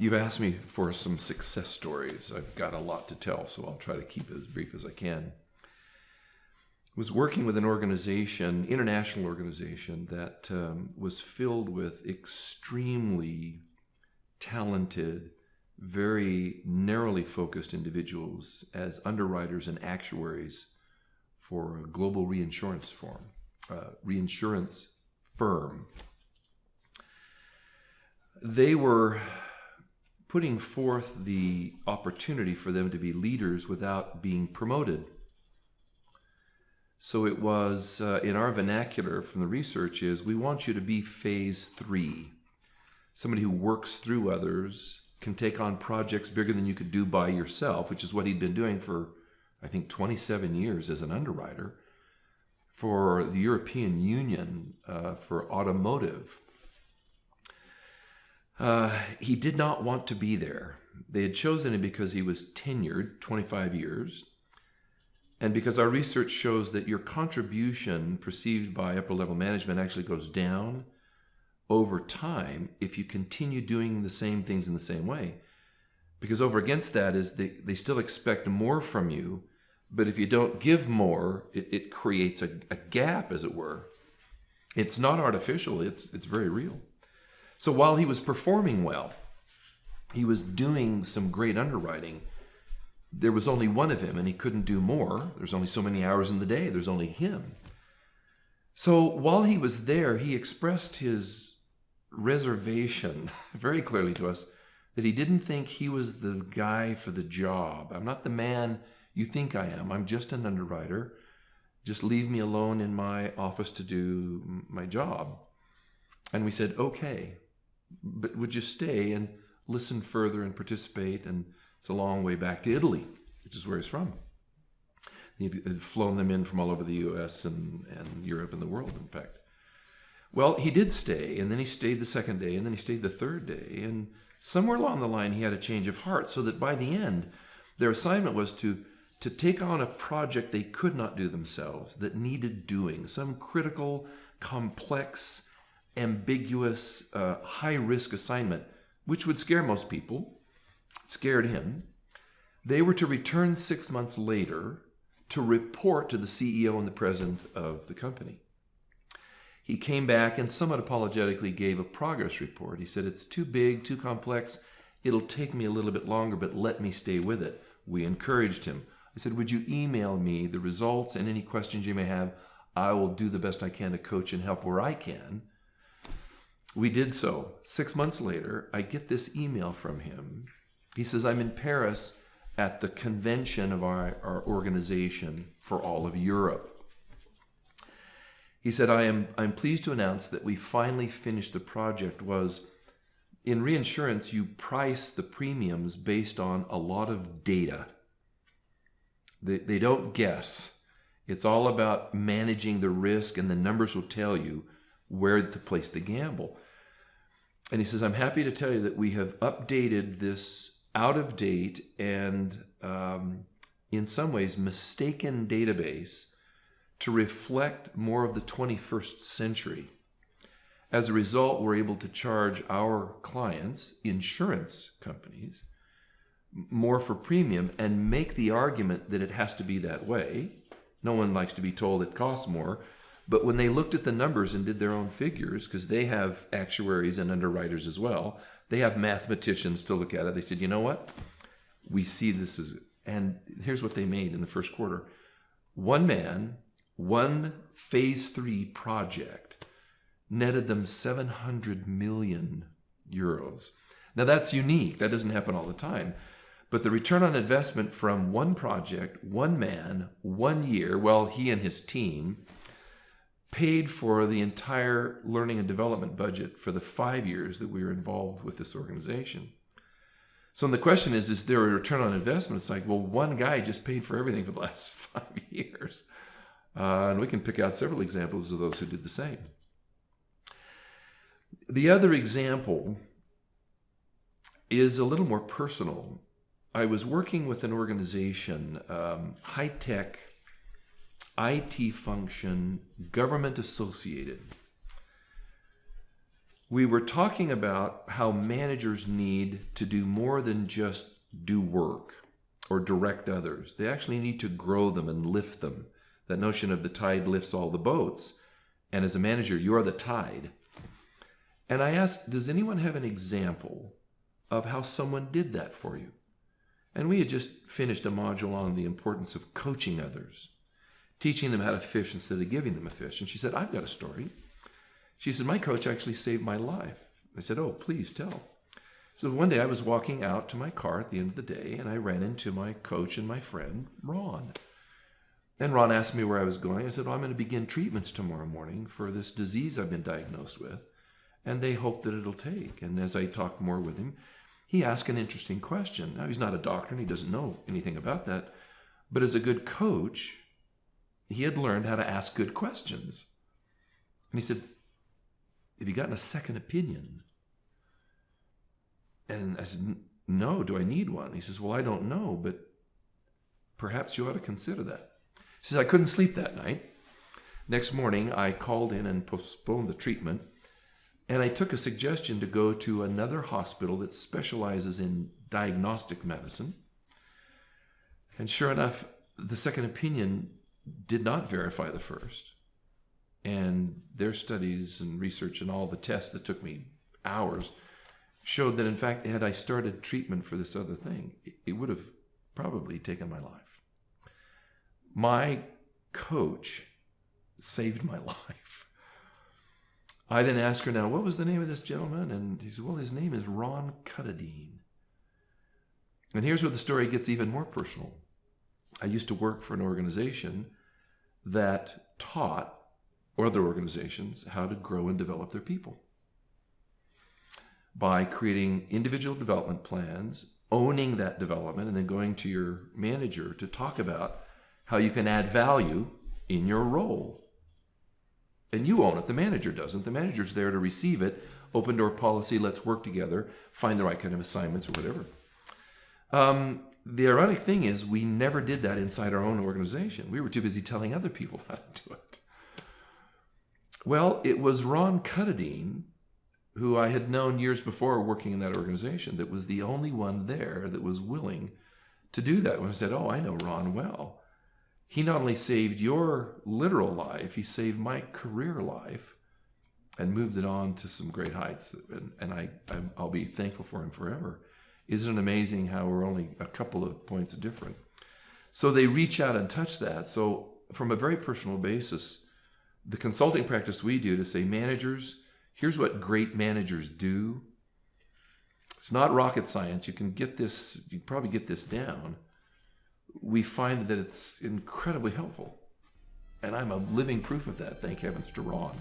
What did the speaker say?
You've asked me for some success stories. I've got a lot to tell, so I'll try to keep it as brief as I can. I was working with an organization, international organization, that was filled with extremely talented, very narrowly focused individuals as underwriters and actuaries for a global reinsurance firm. They were putting forth the opportunity for them to be leaders without being promoted. So it was, in our vernacular from the research, is we want you to be phase 3. Somebody who works through others, can take on projects bigger than you could do by yourself, which is what he'd been doing for, I think, 27 years as an underwriter for the European Union for automotive. He did not want to be there. They had chosen him because he was tenured, 25 years, and because our research shows that your contribution perceived by upper-level management actually goes down over time if you continue doing the same things in the same way. Because over against that is they still expect more from you, but if you don't give more, it creates a gap, as it were. It's not artificial, it's very real. So while he was performing well, he was doing some great underwriting, there was only one of him and he couldn't do more. There's only so many hours in the day, there's only him. So while he was there, he expressed his reservation very clearly to us that he didn't think he was the guy for the job. I'm not the man you think I am. I'm just an underwriter. Just leave me alone in my office to do my job. And we said, okay, but would you stay and listen further and participate? And it's a long way back to Italy, which is where he's from. He'd flown them in from all over the US and Europe and the world, in fact. Well, he did stay, and then he stayed the second day, and then he stayed the third day. And somewhere along the line, he had a change of heart, so that by the end, their assignment was to take on a project they could not do themselves, that needed doing, some critical, complex, ambiguous, high-risk assignment, which would scare most people. It scared him. They were to return 6 months later to report to the CEO and the president of the company. He came back and somewhat apologetically gave a progress report. He said, it's too big, too complex. It'll take me a little bit longer, but let me stay with it. We encouraged him. I said, would you email me the results and any questions you may have? I will do the best I can to coach and help where I can. We did so. 6 months later, I get this email from him. He says, I'm in Paris at the convention of our organization for all of Europe. He said, I'm pleased to announce that we finally finished the project. Was in reinsurance, you price the premiums based on a lot of data. They don't guess. It's all about managing the risk, and the numbers will tell you where to place the gamble. And he says, I'm happy to tell you that we have updated this out-of-date and in some ways mistaken database to reflect more of the 21st century. As a result, we're able to charge our clients, insurance companies, more for premium and make the argument that it has to be that way. No one likes to be told it costs more. But when they looked at the numbers and did their own figures, because they have actuaries and underwriters as well, they have mathematicians to look at it. They said, you know what? We see this as, and here's what they made in the first quarter. One man, one phase 3 project netted them 700 million euros. Now that's unique. That doesn't happen all the time. But the return on investment from one project, one man, 1 year, well, he and his team paid for the entire learning and development budget for the 5 years that we were involved with this organization. So the question is there a return on investment? It's like, well, one guy just paid for everything for the last 5 years. And we can pick out several examples of those who did the same. The other example is a little more personal. I was working with an organization, high-tech, IT function, government associated. we were talking about how managers need to do more than just do work or direct others. They actually need to grow them and lift them. That notion of the tide lifts all the boats. And as a manager, you're the tide. And I asked, does anyone have an example of how someone did that for you? And we had just finished a module on the importance of coaching others, teaching them how to fish instead of giving them a fish. And she said, I've got a story. She said, my coach actually saved my life. I said, oh, please tell. So one day I was walking out to my car at the end of the day, and I ran into my coach and my friend, Ron. And Ron asked me where I was going. I said, well, I'm going to begin treatments tomorrow morning for this disease I've been diagnosed with, and they hope that it'll take. And as I talked more with him, he asked an interesting question. Now, he's not a doctor, and he doesn't know anything about that. But as a good coach, he had learned how to ask good questions. And he said, have you gotten a second opinion? And I said, no, do I need one? He says, well, I don't know, but perhaps you ought to consider that. He says, I couldn't sleep that night. Next morning, I called in and postponed the treatment, and I took a suggestion to go to another hospital that specializes in diagnostic medicine. And sure enough, the second opinion did not verify the first. And their studies and research and all the tests that took me hours showed that, in fact, had I started treatment for this other thing, it would have probably taken my life. My coach saved my life. I then asked her, now, what was the name of this gentleman? And he said, well, his name is Ron Cuttadine. And here's where the story gets even more personal. I used to work for an organization that taught other organizations how to grow and develop their people by creating individual development plans, owning that development, and then going to your manager to talk about how you can add value in your role. And you own it. The manager doesn't. The manager's there to receive it. Open door policy, let's work together, find the right kind of assignments or whatever. The ironic thing is we never did that inside our own organization. We were too busy telling other people how to do it. Well, it was Ron Cuttadine, who I had known years before working in that organization, that was the only one there that was willing to do that. When I said, oh, I know Ron well. He not only saved your literal life, he saved my career life and moved it on to some great heights. And I'll be thankful for him forever. Isn't it amazing how we're only a couple of points different? So they reach out and touch that. So from a very personal basis, the consulting practice we do to say, managers, here's what great managers do. It's not rocket science. You can probably get this down. We find that it's incredibly helpful. And I'm a living proof of that, thank heavens to Ron.